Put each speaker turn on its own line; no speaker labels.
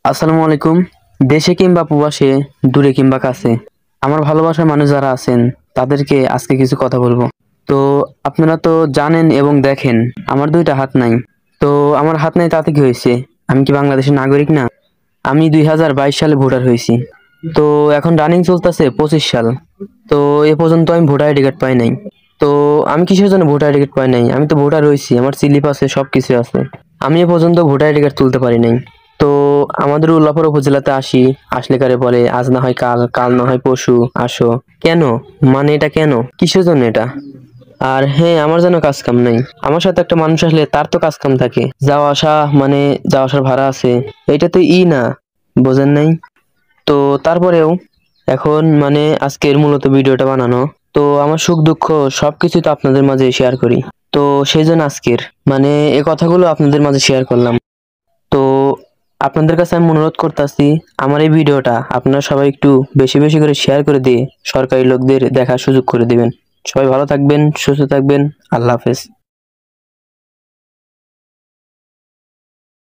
আসসালামু আলাইকুম। দেশে কিংবা প্রবাসে, দূরে কিংবা কাছে, আমার ভালোবাসার মানুষ যারা আছেন তাদেরকে আজকে কিছু কথা বলবো। তো আপনারা তো জানেন এবং দেখেন আমার দুইটা হাত নাই। তো আমার হাত নাই তাতে কি হয়েছে? আমি কি বাংলাদেশের নাগরিক না? আমি 2022 সালে ভোটার হয়েছি। তো এখন রানিং চলতেছে 25 সাল। তো এ পর্যন্ত আমি ভোটার আইডি কার্ড পাই নাই। তো আমি কিসের জন্য ভোটার আইডি কার্ড পাই নাই? আমি তো ভোটার হয়েছি, আমার স্লিপ আছে, সবকিছু আছে। আমি এ পর্যন্ত ভোটার আইডি কার্ড তুলতে পারি নাই। তো আমাদের উল্লাপাড়া উপজেলাতে আসলে কারে বলে আজ না হয় কাল, কাল না হয় পরশু আসো। কেন? মানে এটা কেন? কিসের জন্য এটা? আর হ্যাঁ, আমার যেন কাজ কাম নাই। আমার সাথে একটা মানুষ আসলে তার তো কাজ কাম থাকে, যাওয়া আসা, মানে যাওয়া আসার ভাড়া আছে। এটা তো না, বোঝেন নাই? তো তারপরেও এখন মানে আজকের মূলত ভিডিওটা বানানো, তো আমার সুখ দুঃখ সবকিছু তো আপনাদের মাঝে শেয়ার করি। তো সেই জন্য আজকের মানে এই কথাগুলো আপনাদের মাঝে শেয়ার করলাম। তো আপনাদের কাছে আমি অনুরোধ করতেছি, আমার এই ভিডিওটা আপনারা সবাই একটু বেশি বেশি করে শেয়ার করে দিয়ে সরকারি লোকদের দেখার সুযোগ করে দিবেন। সবাই ভালো থাকবেন, সুস্থ থাকবেন। আল্লাহ হাফেজ।